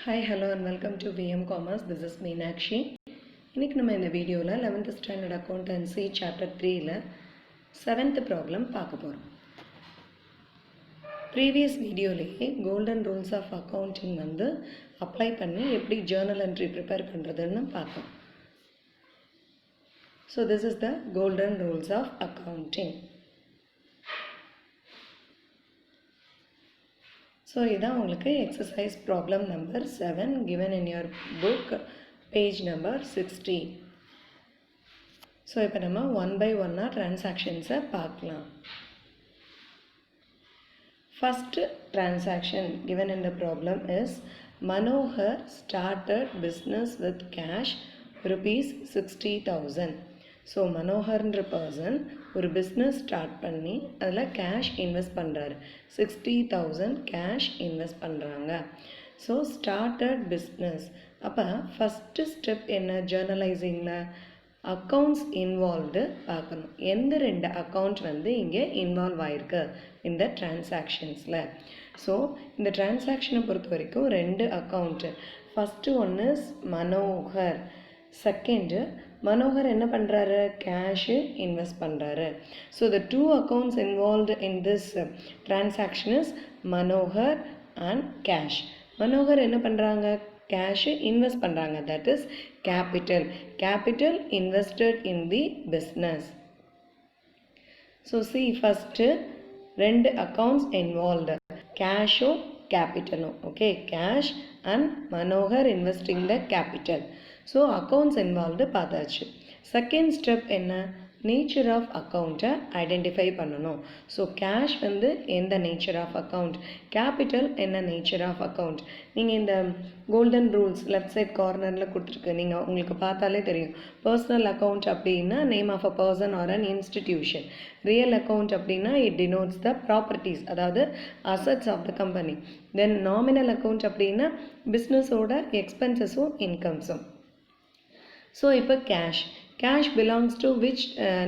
Hi, hello and welcome to VM Commerce. This is Meenakshi. இன்னைக்கு நம்ம இந்த வீடியோவில் 11th ஸ்டாண்டர்ட் அக்கௌண்டன்சி சாப்டர் 3ல 7th ப்ராப்ளம் பார்க்க போகிறோம். ப்ரீவியஸ் வீடியோலேயே கோல்டன் ரூல்ஸ் ஆஃப் அக்கௌண்டிங் வந்து அப்ளை பண்ணி எப்படி ஜேர்னல் என்ட்ரி ப்ரிப்பேர் பண்ணுறதுன்னு பார்த்தோம். So this is the golden rules of accounting. So, this is exercise problem number 7 given in your book, page number 60. So, now we one by one transactions. First transaction given in the problem is Manohar started business with cash rupees 60,000. So, Manohar என்ற person ஒரு business start பண்ணி அதில் cash invest பண்ணுறாரு. 60,000 cash invest பண்ணுறாங்க. So, started business. அப்போ first step என்ன journalizingல accounts involved பார்க்கணும். எந்த ரெண்டு account வந்து இங்கே involve ஆயிருக்கு இந்த transactionsல. So, இந்த transaction பொறுத்த வரைக்கும் ரெண்டு account. First one is Manohar. Second, Manohar என்ன பண்றாரு? Cash invest பண்றாரு. So the two accounts involved in this transaction is Manohar and cash. Manohar என்ன பண்றாங்க? Cash invest பண்றாங்க. That is capital. Capital invested in the business. So see first ரெண்டு accounts involved. Cash or capital. Okay, cash and Manohar investing the capital. So, accounts involved பார்த்தாச்சு. Second step என்ன? Nature of account identify பண்ணணும். So, cash வந்து எந்த nature of account? Capital என்ன nature of account? நீங்கள் இந்த golden rules left side cornerல கொடுத்துருக்கு. நீங்கள் உங்களுக்கு பார்த்தாலே தெரியும். Personal account அப்படின்னா name of a person or an institution. Real account அப்படின்னா it denotes the properties, அதாவது assets of the company. Then nominal account அப்படின்னா business ஓட expenses-உம் incomes-உம். So, இப்போ cash belongs to which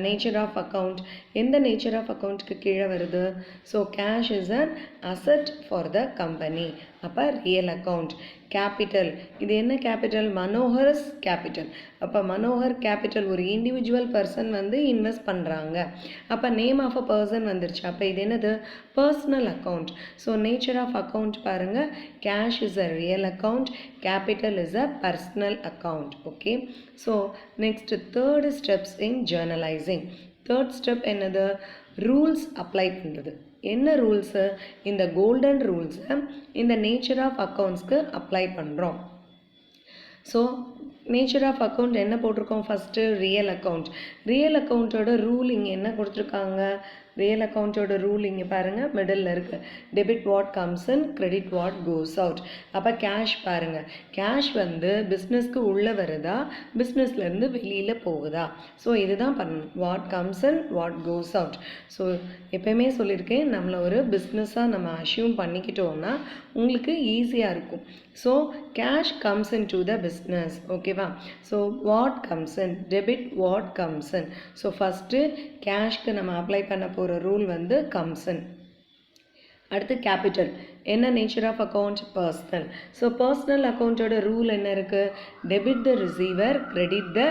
nature of account? எந்த nature of account க்கு கீழே வருது? So, cash is an asset for the company. அப்போ real account. Capital. இது என்ன capital? Manohar's capital. அப்போ Manohar capital ஒரு individual person வந்து invest பண்ணுறாங்க. அப்போ name of a person வந்துருச்சு. அப்போ இது என்னது? Personal account. So, nature of account பாருங்க. Cash is a real account. Capital is a personal account. Okay. So, next third steps in journalizing. Third step என்னது? Rules apply பண்ணுறது. என்ன rules? இந்த golden rules இந்த nature of accounts-க்கு apply பண்ணுறோம். So, nature of account என்ன போட்டிருக்கோம்? First real account. Real account-ஓட rule இங்கே என்ன கொடுத்துருக்காங்க? real account-ஓட rule இங்கே பாருங்க மிடில் இருக்கு. debit what comes in, credit what goes out. அப்போ cash பாருங்க. cash வந்து business-க்கு உள்ள வருதா, business-லேருந்து வெளியில் போகுதா? ஸோ இதுதான் பண்ணணும். what comes in, what goes out. So எப்பயுமே சொல்லியிருக்கேன், நம்மளை ஒரு பிஸ்னஸாக நம்ம அஷ்யூம் பண்ணிக்கிட்டோம்னா உங்களுக்கு ஈஸியாக இருக்கும். So cash comes into the business. ஓகேவா? So what comes in, debit what comes in. So first கேஷ்க்கு நம்ம அப்ளை பண்ண போகிற ரூல் வந்து comes in. அடுத்து கேபிட்டல். என்ன nature of account? Personal. So personal அக்கௌண்ட்டோட ரூல் என்ன இருக்குது? Debit the receiver, credit the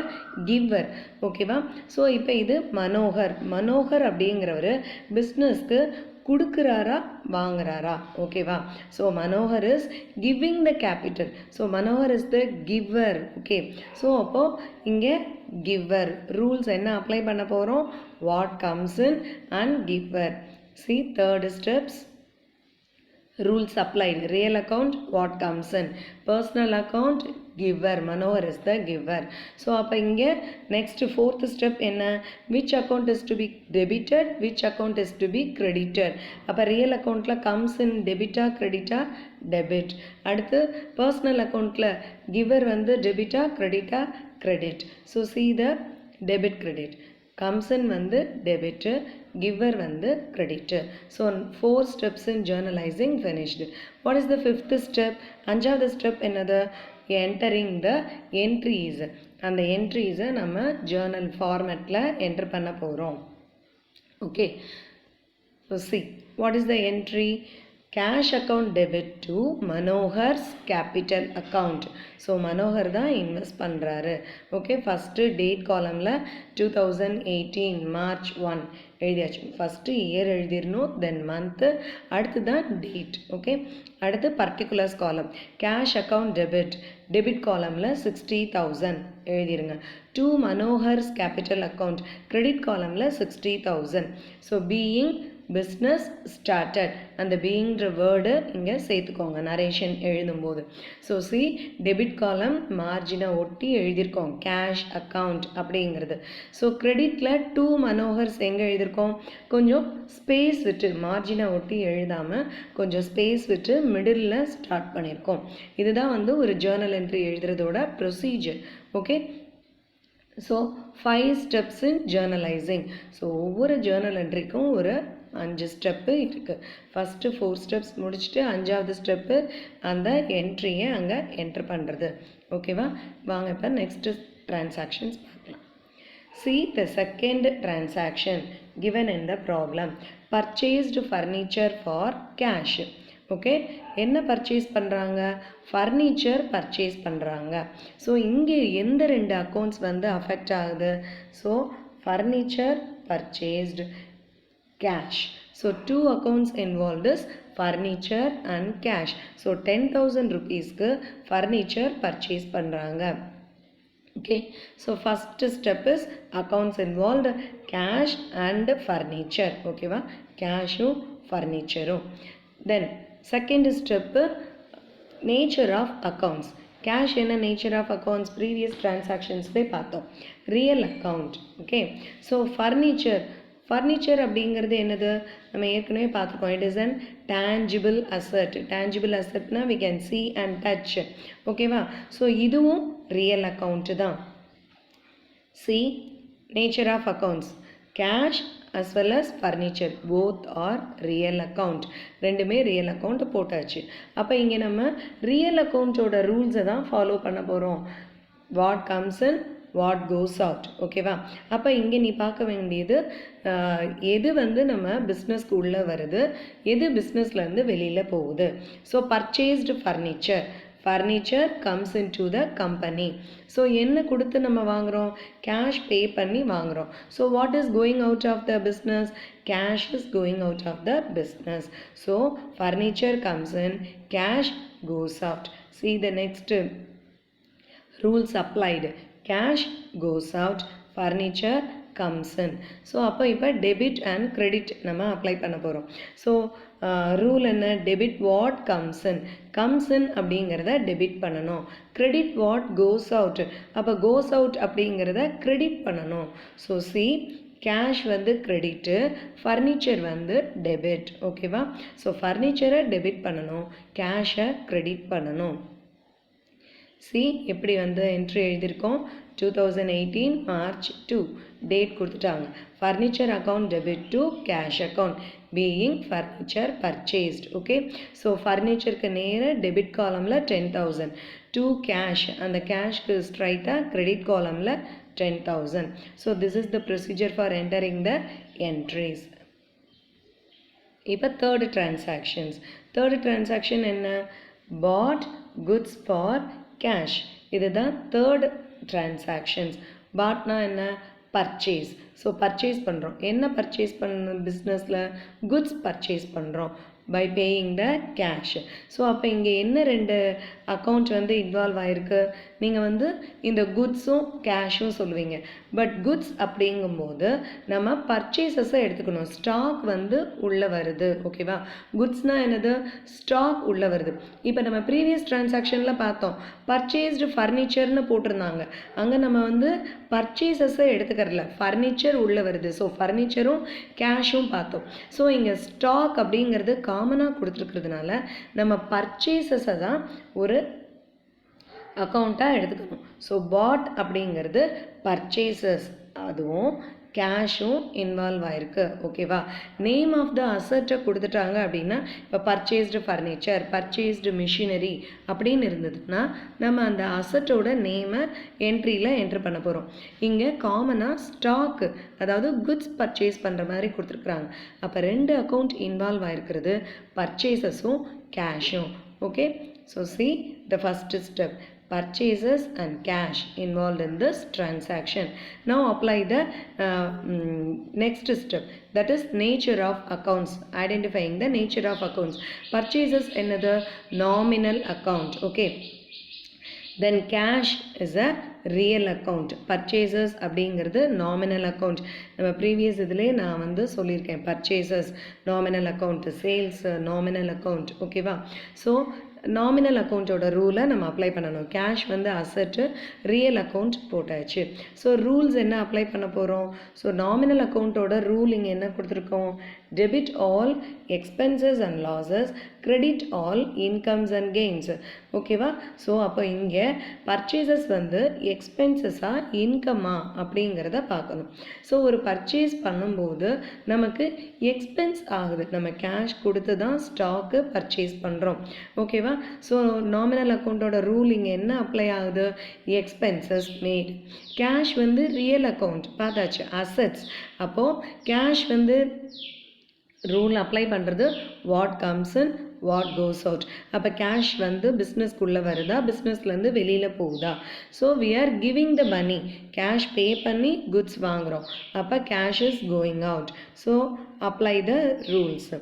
giver. ஓகேவா? ஸோ இப்போ இது மனோகர் அப்படிங்கிறவர் பிஸ்னஸ்க்கு கொடுக்குறாரா வாங்குறாரா? ஓகேவா? So Manohar is giving the capital. So Manohar is the giver. Okay. So அப்போது இங்கே கிவர் ரூல்ஸ் என்ன அப்ளை பண்ண போகிறோம்? What comes in and giver. See third steps. Rules applied. Real account, what comes in. Personal account, giver. Manohar is the giver. So, அப்போ இங்கே next fourth step என்ன? Which account is to be debited? Which account is to be credited? அப்போ real accountல comes in debit credit debit. அடுத்து personal accountல giver வந்து debit credit credit. So, see the debit credit. comes in வந்து debit, giver வந்து credit. So, 4 steps in journalizing finished. What is the fifth step? அஞ்சாவது step என்னது? entering the entries. அந்த entries நம்ம journal formatல enter பண்ண போகிறோம். Okay. So, see. What is the entry? cash account debit to Manohar's capital account. So Manohar தான் invest பண்ணுறாரு. Okay, first date காலமில் 2018 March 1 எழுதியாச்சு. ஃபஸ்ட்டு இயர் எழுதிடணும், தென் மந்த்து, அடுத்து தான் டேட். ஓகே, அடுத்து particulars column cash account debit காலமில் 60,000 எழுதிருங்க. To Manohar's capital account credit காலமில் 60,000. ஸோ பீயிங் பிஸ்னஸ் ஸ்டார்டட் அந்த பீயிங்ற வேர்டு இங்கே சேர்த்துக்கோங்க நரேஷன் எழுதும்போது. ஸோ சி டெபிட் காலம் மார்ஜினை ஒட்டி எழுதியிருக்கோம் கேஷ் அக்கௌண்ட் அப்படிங்கிறது. ஸோ கிரெடிட்டில் டூ மனோகர்ஸ் எங்கே எழுதியிருக்கோம், கொஞ்சம் ஸ்பேஸ் விட்டு மார்ஜினை ஒட்டி எழுதாமல் கொஞ்சம் ஸ்பேஸ் விட்டு மிடில் ஸ்டார்ட் பண்ணியிருக்கோம். இதுதான் வந்து ஒரு ஜேர்னல் என்ட்ரி எழுதுறதோட procedure. Okay, so 5 steps in journalizing. So ஒவ்வொரு ஜேர்னல் என்ட்ரிக்கும் ஒரு 5 ஸ்டெப்பு இருக்குது. ஃபஸ்ட்டு 4 ஸ்டெப்ஸ் முடிச்சுட்டு 5வது ஸ்டெப்பு அந்த என்ட்ரியை அங்கே என்ட்ரு பண்ணுறது. ஓகேவா, வாங்க இப்போ நெக்ஸ்ட்டு ட்ரான்சாக்ஷன்ஸ் பார்க்கலாம். See the second transaction given in the problem. Purchased furniture for cash. Okay, என்ன பர்ச்சேஸ் பண்ணுறாங்க, ஃபர்னிச்சர் பர்ச்சேஸ் பண்ணுறாங்க. ஸோ இங்கே எந்த 2 அக்கௌண்ட்ஸ் வந்து அஃபெக்ட் ஆகுது, so furniture purchased cash. So 2 accounts involved is furniture and cash. So 10,000 rupees க்கு furniture purchase பண்றாங்க. Okay, so first step is accounts involved cash and furniture. Okay வா, cashும் furnitureும். Then second step nature of accounts. Cash என்ன nature of accounts previous transactions பார்த்தோம், real account. Okay, so furniture அப்படிங்கிறது என்னது, நம்ம ஏற்கனவே பார்த்துருக்கோம். It is an tangible asset. Tangible அசட்னா we can see and touch. ஓகேவா, ஸோ இதுவும் ரியல் அக்கௌண்ட்டு தான். See nature of accounts cash as well as furniture both are real account. ரெண்டுமே ரியல் அக்கௌண்ட் போட்டாச்சு. அப்போ இங்கே நம்ம ரியல் அக்கௌண்ட்டோட ரூல்ஸை தான் ஃபாலோ பண்ண போகிறோம். What comes in what goes out. ஓகேவா, அப்போ இங்கே நீ பார்க்க வேண்டியது எது வந்து நம்ம பிஸ்னஸ்க்கு உள்ளே வருது, எது பிஸ்னஸ்லேருந்து வெளியில் போகுது. So purchased furniture comes into the company. So என்ன கொடுத்து நம்ம வாங்குகிறோம், கேஷ் பே பண்ணி வாங்குகிறோம். So what is going out of the business, cash is going out of the business. So furniture comes in, cash goes out. See the next rules applied. Cash goes out, furniture comes in. So அப்போ இப்போ debit and credit நம்ம apply பண்ண போகிறோம். So rule என்ன, debit what comes இன் அப்படிங்கிறத debit பண்ணணும். Credit what goes out, அப்போ goes out அப்படிங்கிறத கிரெடிட் பண்ணணும். ஸோ சி கேஷ் வந்து கிரெடிட்டு, ஃபர்னிச்சர் வந்து டெபிட். ஓகேவா, ஸோ ஃபர்னிச்சரை டெபிட் பண்ணணும், கேஷை கிரெடிட் பண்ணணும். சி எப்படி வந்து என்ட்ரி எழுதியிருக்கோம், 2018 March 2 டேட் கொடுத்துட்டாங்க. Furniture account debit to cash account being furniture purchased. Okay, so ஃபர்னிச்சருக்கு நேராக டெபிட் காலமில் 10,000 டு கேஷ், அந்த கேஷ்க்கு ஸ்ட்ரைட்டாக கிரெடிட் காலமில் 10,000. So this is the procedure for entering the entries. இப்போ தேர்டு டிரான்சாக்ஷன் என்ன, பாட் குட்ஸ் ஃபார் கேஷ். இதுதான் தேர்ட் டிரான்சாக்ஷன்ஸ். பாட்னா என்ன, பர்ச்சேஸ். ஸோ பர்ச்சேஸ் பண்ணுறோம். என்ன பர்ச்சேஸ் பண்ண பிஸ்னஸில், குட்ஸ் பர்ச்சேஸ் பண்ணுறோம் by paying the cash. So அப்போ இங்கே என்ன 2 அக்கௌண்ட் வந்து இன்வால்வ் ஆகிருக்கு, நீங்கள் வந்து இந்த குட்ஸும் கேஷும் சொல்லுவீங்க. பட் குட்ஸ் அப்படிங்கும்போது நம்ம பர்ச்சேசஸை எடுத்துக்கணும், ஸ்டாக் வந்து உள்ளே வருது. ஓகேவா, குட்ஸ்னால் என்னது, ஸ்டாக் உள்ளே வருது. இப்போ நம்ம ப்ரீவியஸ் ட்ரான்சாக்ஷனில் பார்த்தோம், பர்ச்சேஸ்டு ஃபர்னிச்சர்னு போட்டிருந்தாங்க, அங்கே நம்ம வந்து பர்ச்சேசஸை எடுத்துக்கிறல, ஃபர்னிச்சர் உள்ளே வருது. ஸோ ஃபர்னிச்சரும் கேஷும் பார்த்தோம். ஸோ இங்கே ஸ்டாக் அப்படிங்கிறது காமனாக கொடுத்துருக்கிறதுனால நம்ம பர்ச்சேசஸை தான் ஒரு அக்கௌண்ட்டாக எடுத்துக்கணும். ஸோ பாட் அப்படிங்கிறது பர்ச்சேசஸ், அதுவும் கேஷும் இன்வால்வ் ஆயிருக்கு. ஓகேவா? நேம் ஆஃப் த அசட்டை கொடுத்துட்டாங்க அப்படின்னா, இப்போ பர்ச்சேஸ்டு ஃபர்னிச்சர், பர்ச்சேஸ்டு மிஷினரி அப்படின்னு இருந்ததுன்னா நம்ம அந்த அசட்டோட நேமை என்ட்ரியில் என்ட்ரு பண்ண போகிறோம். இங்கே காமனாக ஸ்டாக்கு, அதாவது குட்ஸ் பர்ச்சேஸ் பண்ணுற மாதிரி கொடுத்துருக்குறாங்க. அப்போ 2 அக்கௌண்ட் இன்வால்வ் ஆயிருக்கிறது, பர்ச்சேசஸும் கேஷும். Okay, so see the first step, purchases and cash involved in this transaction. Now apply the next step, that is nature of accounts, identifying the nature of accounts. Purchases another nominal account. Okay, then cash is a real account. Purchases அப்படிங்கிறது nominal account. நம்ம previous இதிலே நான் வந்து சொல்லியிருக்கேன், purchases nominal account, sales nominal account. ஓகேவா? So nominal அக்கௌண்ட்டோட ரூலை நம்ம apply பண்ணணும். கேஷ் வந்து அசட்டு, ரியல் அக்கௌண்ட் போட்டாச்சு. ஸோ ரூல்ஸ் என்ன அப்ளை பண்ண போகிறோம்? ஸோ நாமினல் அக்கௌண்ட்டோட ரூல் இங்கே என்ன கொடுத்துருக்கோம்? Debit all expenses and losses, credit all incomes and gains. ஓகேவா? ஸோ அப்போ இங்கே பர்ச்சேசஸ் வந்து எக்ஸ்பென்சஸாக இன்கம்மா அப்படிங்கிறத பார்க்கணும். ஸோ ஒரு பர்ச்சேஸ் பண்ணும்போது நமக்கு எக்ஸ்பென்ஸ் ஆகுது, நம்ம கேஷ் கொடுத்து தான் ஸ்டாக்கு பர்ச்சேஸ் பண்ணுறோம். ஓகேவா? ஸோ நாமினல் அக்கௌண்ட்டோட ரூல் இங்கே என்ன அப்ளை ஆகுது? Expenses made. கேஷ் வந்து ரியல் அக்கௌண்ட் பார்த்தாச்சு, அசட்ஸ். அப்போது கேஷ் வந்து ரூல் அப்ளை பண்ணுறது what comes in what goes out. அப்போ கேஷ் வந்து பிஸ்னஸ்க்குள்ளே வருதா, பிஸ்னஸ்லேருந்து வெளியில் போகுதா? So we are giving the money, cash pay பண்ணி குட்ஸ் வாங்குகிறோம். அப்போ cash is going out. So apply the rules.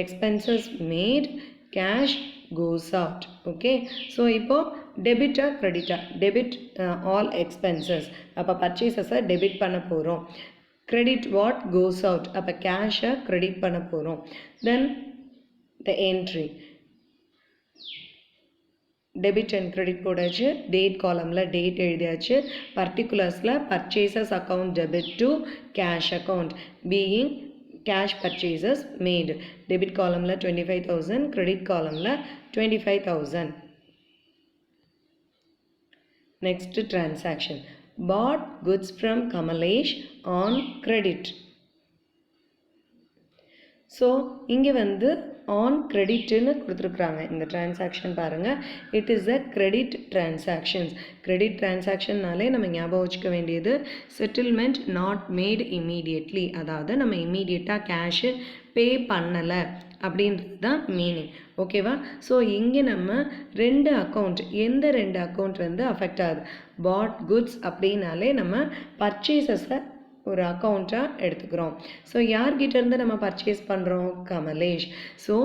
Expenses made, cash goes out. Okay, so இப்போ டெபிட்டா கிரெடிட்டா? Debit all expenses. அப்போ பர்ச்சேசஸை டெபிட் பண்ண போகிறோம். கிரெடிட் வாட் கோஸ் அவுட், அப்போ கேஷை கிரெடிட் பண்ண போகிறோம். Then the entry, debit and credit போடாச்சு, டேட் காலமில் டேட் எழுதியாச்சு, பர்டிகுலர்ஸில் purchases account debit to cash account being cash purchases made. Debit column la 25,000, credit column la 25,000. Next transaction, bought goods from Kamalesh on credit. So இங்கே வந்து on கிரெடிட்னு கொடுத்துருக்குறாங்க. இந்த transaction பாருங்கள், it is a credit transactions. Credit டிரான்சாக்ஷன்னாலே நம்ம ஞாபகம் வச்சுக்க வேண்டியது செட்டில்மெண்ட் நாட் மேட் இம்மீடியட்லி, அதாவது நம்ம இம்மீடியட்டாக கேஷு பே பண்ணலை அப்படின்றது தான் மீனிங். ஓகேவா? ஸோ இங்கே நம்ம 2 அக்கௌண்ட், எந்த 2 அக்கௌண்ட் வந்து அஃபெக்ட் ஆகுது? பாட் குட்ஸ் அப்படின்னாலே நம்ம பர்ச்சேசஸை ஒரு அக்கௌண்ட்டாக எடுத்துக்கிறோம். ஸோ யார்கிட்டேருந்து நம்ம பர்ச்சேஸ் பண்ணுறோம்? Kamlesh. So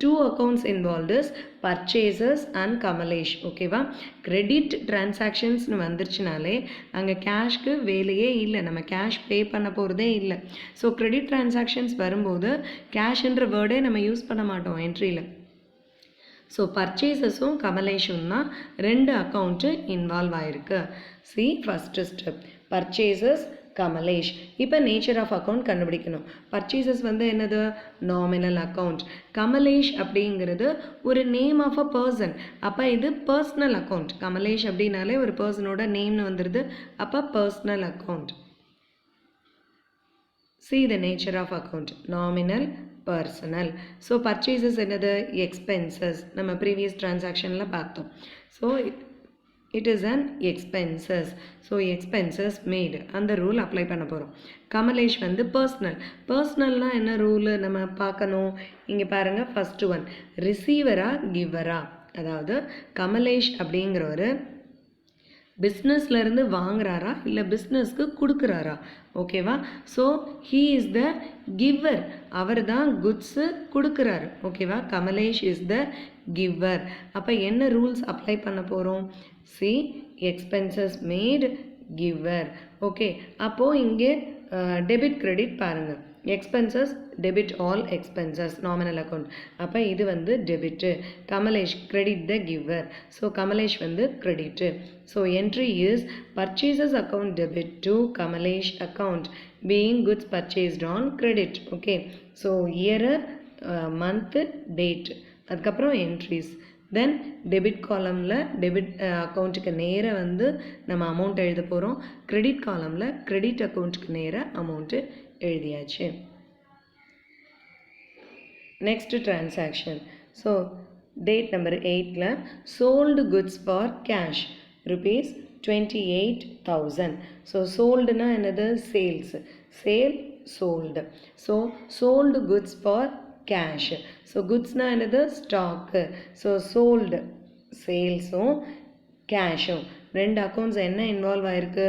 2 accounts involved is purchases and Kamlesh. ஓகேவா? கிரெடிட் டிரான்சாக்ஷன்ஸ்னு வந்துருச்சுனாலே அங்கே கேஷ்க்கு வேலையே இல்லை, நம்ம கேஷ் பே பண்ண போகிறதே இல்லை. ஸோ கிரெடிட் டிரான்சாக்ஷன்ஸ் வரும்போது கேஷ்ன்ற வேர்டே நம்ம யூஸ் பண்ண மாட்டோம் என்ட்ரியில். ஸோ பர்ச்சேசஸும் கமலேஷும் தான் 2 அக்கௌண்ட்டு இன்வால்வ் ஆகிருக்கு. சி ஃபஸ்ட்டு ஸ்டெப், பர்ச்சேசஸ் கமலேஷ். இப்போ நேச்சர் ஆஃப் அக்கௌண்ட் கண்டுபிடிக்கணும். பர்ச்சேசஸ் வந்து என்னது? Nominal account. கமலேஷ் அப்படிங்கிறது ஒரு நேம் ஆஃப் அ பர்சன், அப்போ இது பர்சனல் அக்கௌண்ட். கமலேஷ் அப்படின்னாலே ஒரு பர்சனோட நேம்னு வந்துடுது, அப்போ personal account. See the nature of account, nominal, personal. So purchases என்னது? expenses. நம்ம previous transactionல பார்த்தோம். So it is an expenses. So expenses made, அந்த ரூல் அப்ளை பண்ண போகிறோம். கமலேஷ் வந்து பர்சனல். பர்சனல்னால் என்ன ரூலு நம்ம பார்க்கணும்? இங்கே பாருங்கள், ஃபஸ்ட்டு ஒன், ரிசீவரா கிவரா? அதாவது கமலேஷ் அப்படிங்கிறவர் பிஸ்னஸ்லேருந்து வாங்குறாரா இல்லை பிஸ்னஸ்க்கு கொடுக்குறாரா? ஓகேவா? So he is the giver, அவர் தான் குட்ஸு கொடுக்குறாரு. ஓகேவா? Kamalesh is the giver. அப்போ என்ன ரூல்ஸ் அப்ளை பண்ண போகிறோம்? See expenses made, giver. Okay, அப்போது இங்கே டெபிட் கிரெடிட் பாருங்கள். Expenses debit all expenses, nominal account. அப்போ இது வந்து debit, Kamalesh credit the giver. So Kamalesh வந்து credit. So entry is purchases account debit to Kamalesh account being goods purchased on credit. Okay, so year, month, date, அதுக்கப்புறம் entries. தென் debit காலமில் debit அக்கௌண்ட்டுக்கு நேராக வந்து நம்ம amount எழுத போகிறோம். கிரெடிட் காலமில் கிரெடிட் அக்கௌண்ட்டுக்கு நேராக அமௌண்ட்டு எழுதியாச்சு. Next transaction. So date number 8ல் sold goods for cash rupees 28,000. So சோல்டுனா என்னது? Sales. Sale sold. So sold goods for cash. So குட்ஸ்னா என்னது? ஸ்டாக்கு. ஸோ சோல்டு சேல்ஸும் கேஷும் ரெண்டு அக்கௌண்ட்ஸ் என்ன இன்வால்வ் ஆயிருக்கு?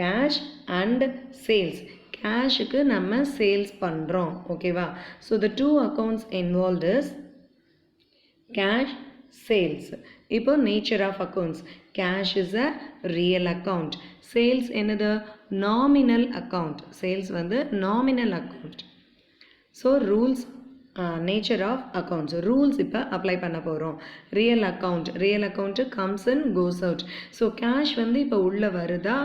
Cash and sales. கேஷுக்கு நம்ம சேல்ஸ் பண்ணுறோம். ஓகேவா? So the two accounts involved is cash, sales. இப்போ nature of accounts. Cash is a real account. Sales என்னது? Nominal account. Sales வந்து nominal account. So rules nature of accounts. Rules இப்போ apply பண்ண போகிறோம். real account. real account comes in goes out. So cash வந்து இப்போ உள்ள வருதா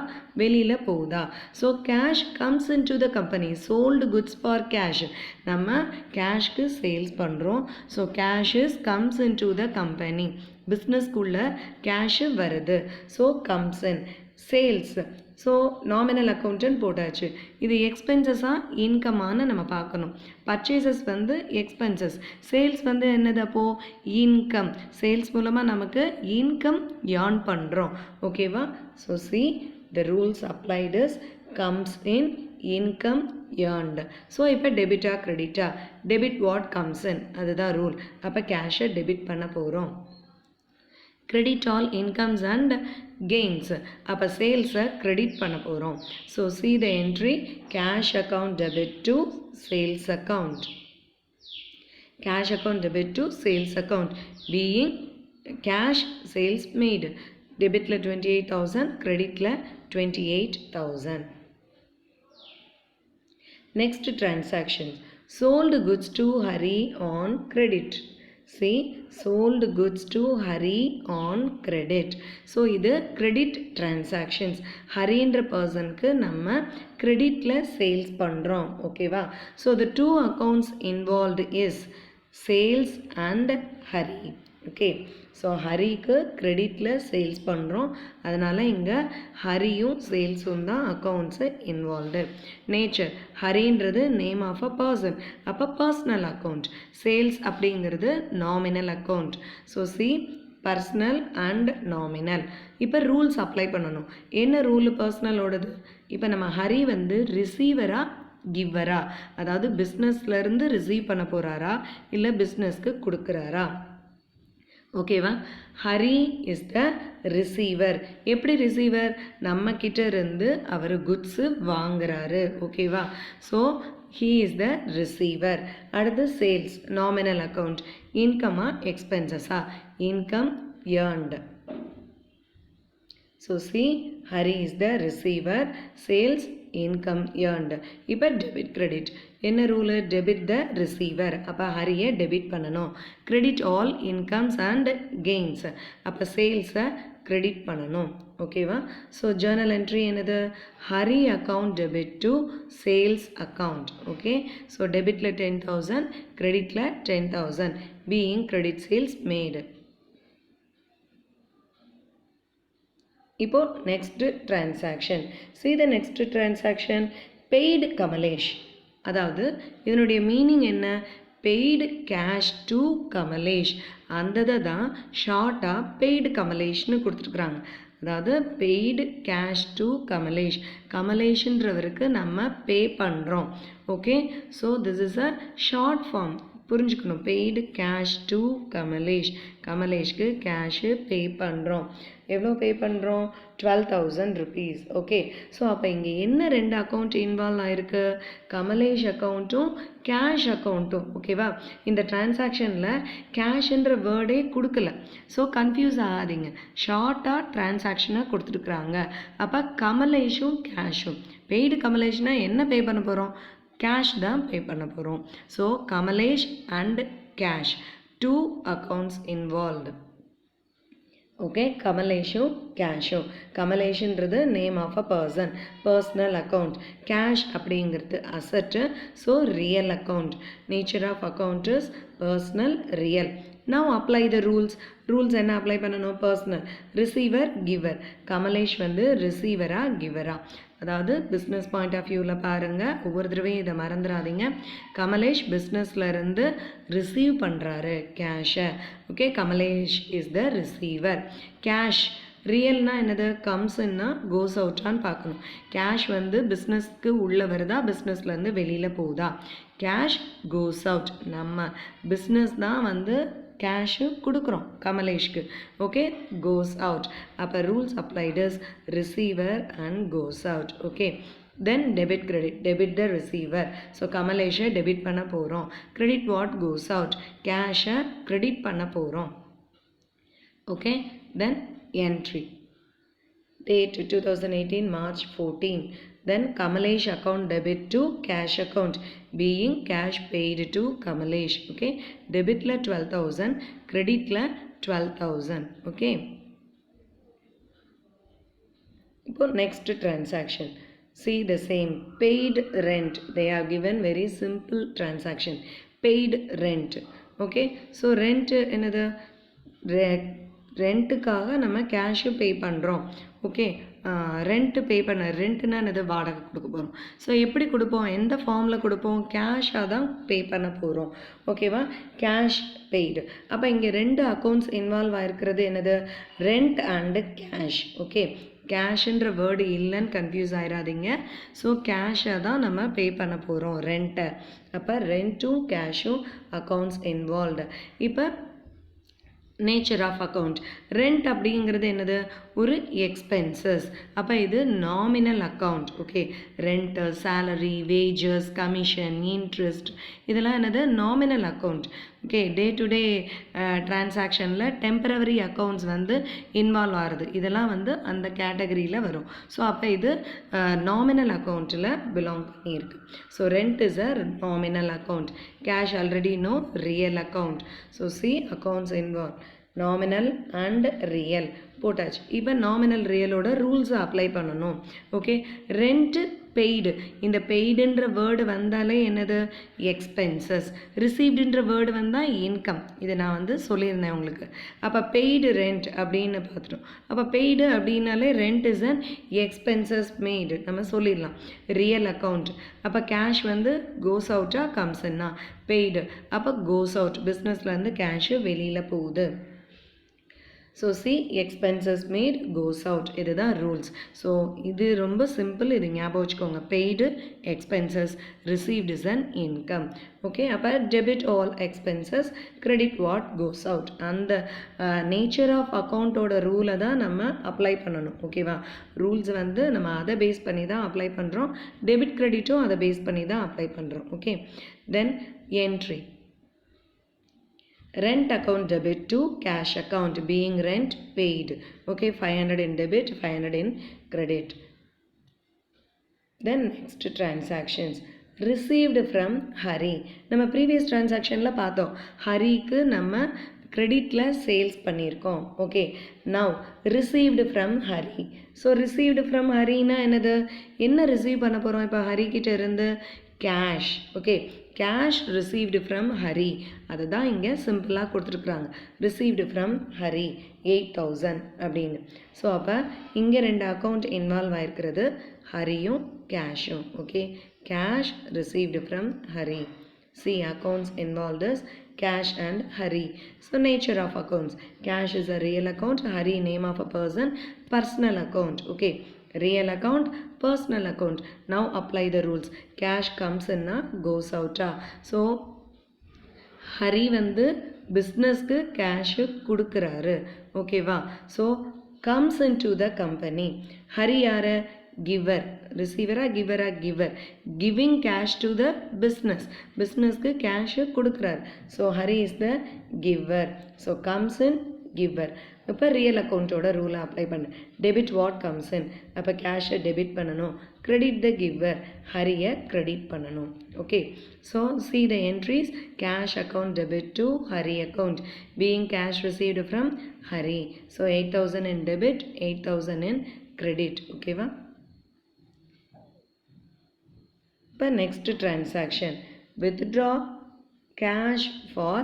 வெளியில் போகுதா? So cash comes into the company. sold goods for cash. நம்ம கேஷ்க்கு சேல்ஸ் பண்ணுறோம். So cash is comes into the company. பிஸ்னஸ்க்குள்ள கேஷு வருது. So comes in. Sales. So nominal அக்கௌண்ட்டுன்னு போட்டாச்சு. இது எக்ஸ்பென்சஸாக இன்கமானு நம்ம பார்க்கணும். பர்ச்சேசஸ் வந்து எக்ஸ்பென்சஸ். சேல்ஸ் வந்து என்னது? அப்போது இன்கம். சேல்ஸ் மூலமாக நமக்கு இன்கம் ஏர்ன் பண்ணுறோம். ஓகேவா? So C the rules applied is comes in income earned. So இப்போ டெபிட்டா கிரெடிட்டா? டெபிட் வாட் கம்ஸ் இன், அதுதான் ரூல். அப்போ கேஷை டெபிட் பண்ண போகிறோம். credit all incomes and gains. அப்போ சேல்ஸை கிரெடிட் பண்ண போகிறோம். So see the entry cash account debit to sales account. cash account debit to sales account being cash sales made. டெபிட்டில் 28,000, கிரெடிட்டில் 28,000. Next transaction. Sold goods to Hari on credit. See, sold goods to Hari on credit. So இது credit transactions. ஹரின்ற பர்சனுக்கு நம்ம கிரெடிட்டில் sales பண்ணுறோம். ஓகேவா? So the two accounts involved is sales and Hari. Okay, so ஹரிக்கு கிரெடிட்டில் sales பண்ணுறோம். அதனால் இங்கே ஹரியும் சேல்ஸும் தான் அக்கௌண்ட்ஸு இன்வால்வ்டு. நேச்சர். ஹரின்றது நேம் ஆஃப் அ பர்சன். அப்போ பர்சனல் அக்கௌண்ட். சேல்ஸ் அப்படிங்கிறது nominal account. So see personal and nominal. இப்போ ரூல்ஸ் அப்ளை பண்ணணும். என்ன ரூலு பர்சனலோடது? இப்போ நம்ம ஹரி வந்து ரிசீவரா கிவ்வரா? அதாவது பிஸ்னஸ்லேருந்து ரிசீவ் பண்ண போகிறாரா இல்லை பிஸ்னஸ்க்கு கொடுக்குறாரா? ஓகேவா? Hari is the receiver. எப்படி ரிசீவர்? நம்ம கிட்ட இருந்து அவர் குட்ஸு வாங்குறாரு. ஓகேவா? So he is the receiver. அடுத்து சேல்ஸ் நாமினல் அக்கௌண்ட். இன்கமா எக்ஸ்பென்சஸா? Income earned. So see Hari is the receiver. Sales income earned. இப்போ டெபிட் கிரெடிட். என்ன ரூலு? Debit the receiver. அப்போ ஹரியை டெபிட் பண்ணணும். Credit all incomes and gains. அப்போ சேல்ஸை கிரெடிட் பண்ணணும். ஓகேவா? ஸோ ஜேர்னல் என்ட்ரி என்னது? Hari account debit to sales account. Okay, so டெபிட்டில் 10,000, கிரெடிட்டில் 10,000 பீயிங் கிரெடிட் சேல்ஸ் மேடு. இப்போ next transaction. see the next transaction. paid Kamalesh. அதாவது இதனுடைய மீனிங் என்ன? Paid cash to Kamalesh. அந்த தான் ஷார்ட்டாக பெய்டு கமலேஷ்னு கொடுத்துருக்குறாங்க. அதாவது பெய்டு கேஷ் டு கமலேஷ். கமலேஷ்ன்றவருக்கு நம்ம பே பண்ணுறோம். Okay, so this is a short form. புரிஞ்சுக்கணும். Paid cash to Kamalesh. கமலேஷ்க்கு கேஷு பே பண்ணுறோம். எவ்வளோ பே பண்ணுறோம்? 12,000 rupees. ஓகே, ஸோ அப்போ இங்கே என்ன ரெண்டு அக்கௌண்ட் இன்வால்வ் ஆயிருக்கு? கமலேஷ் அக்கௌண்ட்டும் கேஷ் அக்கௌண்ட்டும். ஓகேவா? இந்த டிரான்சாக்ஷனில் கேஷ்ன்ற வேர்டே கொடுக்கல. ஸோ கன்ஃபியூஸ் ஆகாதீங்க. ஷார்ட்டாக டிரான்சாக்ஷனை கொடுத்துருக்குறாங்க. அப்போ கமலேஷும் கேஷும். பெய்டு கமலேஷ்னா என்ன பே பண்ண போகிறோம்? கேஷ் தான் பே பண்ண போகிறோம். So Kamalesh and cash, two accounts involved. Okay, கமலேஷும் கேஷும். கமலேஷுன்றது name of a person, personal account. Cash அப்படிங்கிறது asset, so real account. Nature of account is personal, real. Now apply the rules. Rules என்ன apply பண்ணணும்? personal, receiver, giver. Kamlesh வந்து ரிசீவரா கிவரா? அதாவது business point of வியூவில் பாருங்கள், ஒவ்வொரு தடவையும் இதை மறந்துடாதீங்க. கமலேஷ் பிஸ்னஸில் இருந்து ரிசீவ் பண்ணுறாரு கேஷை. Okay, Kamalesh is the receiver. Cash ரியல்னா என்னது? கம்ஸ்ன்னா கோஸ் அவுட்டான்னு பார்க்கணும். கேஷ் வந்து பிஸ்னஸ்க்கு உள்ளே வருதா, பிஸ்னஸ்லேருந்து வெளியில் போகுதா? Cash goes out. நம்ம பிஸ்னஸ் தான் வந்து கேஷு கொடுக்குறோம் கமலேஷ்க்கு. Okay, goes out. அப்போ rules applied is receiver and goes out. Okay, then debit credit. Debit the receiver. So கமலேஷை டெபிட் பண்ண போகிறோம். Credit what? Goes out. கேஷை கிரெடிட் பண்ண போகிறோம். Okay, then entry. Date 2018 March 14. Then Kamalesh account debit to cash account, being cash paid to Kamalesh. Okay, debit la 12,000, credit la 12,000. Okay, இப்போ next transaction. See the same. Paid rent. They are given very simple transaction. Paid rent. Okay, so rent என்னது? ரெண்ட்டுக்காக நம்ம cash pay பண்ணுறோம். Okay, rent பே பண்ண, ரெண்ட்டுனா என்னது? வாடகை கொடுக்க போகிறோம். So எப்படி கொடுப்போம்? எந்த ஃபார்மில் கொடுப்போம்? கேஷாக தான் பே பண்ண போகிறோம். ஓகேவா? Cash paid. அப்போ இங்கே ரெண்டு அக்கௌண்ட்ஸ் இன்வால்வ் ஆகிருக்கிறது என்னது? Rent and cash. ஓகே, கேஷுன்ற வேர்டு இல்லைன்னு கன்ஃபியூஸ் ஆகிடாதீங்க. ஸோ கேஷை தான் நம்ம பே பண்ண போகிறோம், ரெண்ட்டை. அப்போ ரெண்ட்டும் கேஷும் அக்கௌண்ட்ஸ் இன்வால்வ்டு. இப்போ நேச்சர் ஆஃப் அக்கௌண்ட். ரெண்ட் அப்படிங்கிறது என்னது? ஒரு எக்ஸ்பென்சஸ். அப்போ இது nominal account. Okay, rent, salary, wages, commission, interest, இதெல்லாம் என்னது? Nominal account. Okay, day to day டிரான்சாக்ஷனில் டெம்பரவரி அக்கௌண்ட்ஸ் வந்து இன்வால்வ் ஆகுது. இதெல்லாம் வந்து அந்த கேட்டகரியில் வரும். ஸோ அப்போ இது நாமினல் அக்கௌண்ட்டில் பிலாங் பண்ணியிருக்கு. So rent is a nominal account. Cash already know, real account. So C accounts involve nominal and real போட்டாச்சு. இப்போ நாமினல் ரியலோட ரூல்ஸை அப்ளை பண்ணணும். Okay, rent paid. இந்த பெய்டுன்ற வேர்டு வந்தாலே என்னது? எக்ஸ்பென்சஸ். ரிசீவ்டுன்ற வேர்டு வந்தால் இன்கம். இதை நான் வந்து சொல்லியிருந்தேன் உங்களுக்கு. அப்போ பெய்டு ரெண்ட் அப்படின்னு பார்த்துட்டோம். அப்போ பெய்டு அப்படின்னாலே rent is an expenses maid நம்ம சொல்லிடலாம். Real account. அப்போ கேஷ் வந்து கோஸ் அவுட்டா கம்ஸ்ன்னா பெய்டு. அப்போ கோஸ் அவுட். பிஸ்னஸ்லேருந்து கேஷு வெளியில் போகுது. So see expenses made goes out. இதுதான் ரூல்ஸ். ஸோ இது ரொம்ப சிம்பிள், இது ஞாபகம் வச்சுக்கோங்க. Paid, expenses, received is an income. Okay, அப்போ debit all expenses, credit what goes out. அந்த நேச்சர் ஆஃப் அக்கௌண்ட்டோட ரூலை தான் நம்ம அப்ளை பண்ணணும். ஓகேவா? ரூல்ஸ் வந்து நம்ம அதை பேஸ் பண்ணி தான் அப்ளை பண்ணுறோம். டெபிட் கிரெடிட்டும் அதை பேஸ் பண்ணி தான் அப்ளை பண்ணுறோம். Okay, then entry. Rent account debit to cash account, being rent paid. Okay, 500 in debit, 500 in credit. Then next transactions. Received from Hari. நம்ம previous transactionல பார்த்தோம். ஹரிக்கு நம்ம கிரெடிட்டில் சேல்ஸ் பண்ணியிருக்கோம். Okay, now received from Hari. So received from ஹரினா என்னது? என்ன ரிசீவ் பண்ண போகிறோம் இப்போ ஹரிக்கிட்ட இருந்து? Cash. Okay, cash received from Hari. அதை தான் இங்கே சிம்பிளாக கொடுத்துருக்குறாங்க. ரிசீவ்டு ஃப்ரம் ஹரி 8,000 அப்படின்னு. ஸோ அப்போ இங்கே ரெண்டு அக்கௌண்ட் இன்வால்வ் ஆகிருக்கிறது, ஹரியும் கேஷும். Okay, cash received from Hari. See, accounts involved is cash and Hari. So nature of accounts. Cash is a real account. Hari, name of a person. Personal account. Okay. Real account, personal account. Now apply the rules. Cash comes in, goes out. So Hari வந்து businessக்கு cash கொடுக்குறாரு. ஓகேவா? So comes into the company. Hari யாரு? giver. receiver giver giver, giving cash to the business. businessக்கு cash கொடுக்குறார். so Hari is the giver. so comes in giver. இப்போ real அக்கௌண்ட்டோட ரூலை apply பண்ணு. Debit what comes இன். அப்போ கேஷை debit பண்ணணும். Credit the giver, ஹரியை credit பண்ணணும். Okay, so see the entries. Cash account debit to Hari account, being cash received from Hari. So 8,000 in debit, 8,000 in credit. ஓகேவா? இப்போ next transaction, withdraw cash for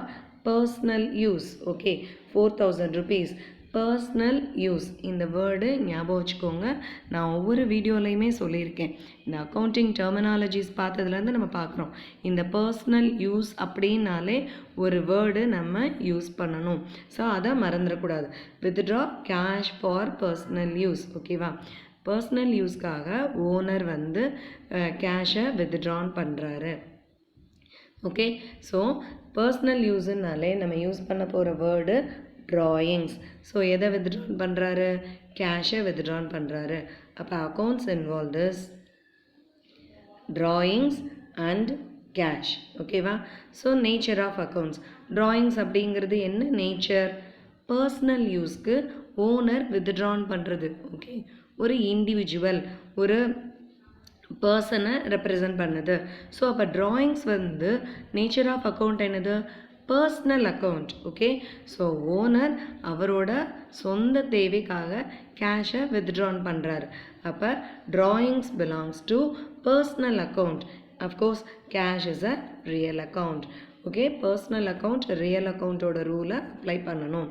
personal use. Okay, 4,000 rupees. Personal use இந்த word ஞாபகம் வச்சுக்கோங்க. நான் ஒவ்வொரு வீடியோலையுமே சொல்லியிருக்கேன். இந்த accounting terminologies பார்த்ததுலேருந்து நம்ம பார்க்குறோம். இந்த பர்ஸ்னல் யூஸ் அப்படின்னாலே ஒரு வேர்டு நம்ம யூஸ் பண்ணணும். ஸோ அதை மறந்துடக்கூடாது. Withdraw cash for personal use. ஓகேவா? பர்ஸ்னல் யூஸ்க்காக ஓனர் வந்து கேஷை வித்ட்ரான் பண்ணுறாரு. ஓகே, ஸோ பர்ஸ்னல் யூஸுன்னாலே நம்ம யூஸ் பண்ண போகிற வேர்டு drawings. ஸோ எதை வித்ட்ரான் பண்ணுறாரு? கேஷை வித்ட்ரான் பண்ணுறாரு. அப்போ accounts involve is drawings and cash. ஓகேவா? So nature of accounts. drawings அப்படிங்கிறது என்ன நேச்சர்? பர்சனல் யூஸ்க்கு ஓனர் வித்ட்ரான் பண்ணுறது. ஓகே, ஒரு இண்டிவிஜுவல் ஒரு பர்சனை ரெப்ரசன்ட் பண்ணுது. ஸோ அப்போ ட்ராயிங்ஸ் வந்து நேச்சர் ஆஃப் அக்கௌண்ட் என்னது? Personal account. Okay, so owner அவரோட சொந்த தேவைக்காக கேஷை வித்ட்ரான் பண்ணுறாரு. அப்போ drawings belongs to personal account. Of course cash is a real account. Okay, personal account real அக்கௌண்ட்டோட ரூலை அப்ளை பண்ணணும்.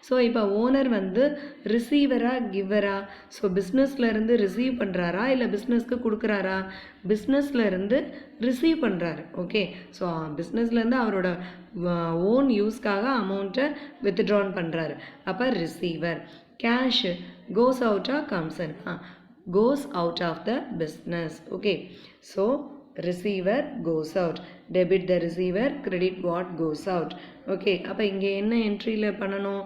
ஸோ இப்போ ஓனர் வந்து ரிசீவரா கிவரா? ஸோ பிஸ்னஸ்லேருந்து ரிசீவ் பண்ணுறாரா இல்லை பிஸ்னஸ்க்கு கொடுக்குறாரா? பிஸ்னஸ்லேருந்து ரிசீவ் பண்ணுறாரு. ஓகே, ஸோ பிஸ்னஸ்லேருந்து அவரோட ஓன் யூஸ்க்காக அமௌண்ட்டை வித்ட்ரான் பண்ணுறாரு. அப்போ ரிசீவர். கேஷ் கோஸ் அவுட்டா comes in? Goes out of the business. Okay, so receiver goes out. Debit the receiver, credit what goes out. Okay, அப்போ இங்கே என்ன என்ட்ரியில் பண்ணணும்?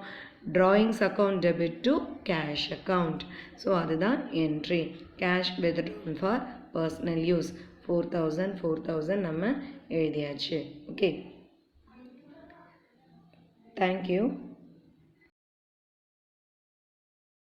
drawings account debit to cash account. So அதுதான் entry. cash withdrawn for personal use 4,000 நம்ம எழுதியாச்சு. Okay, thank you.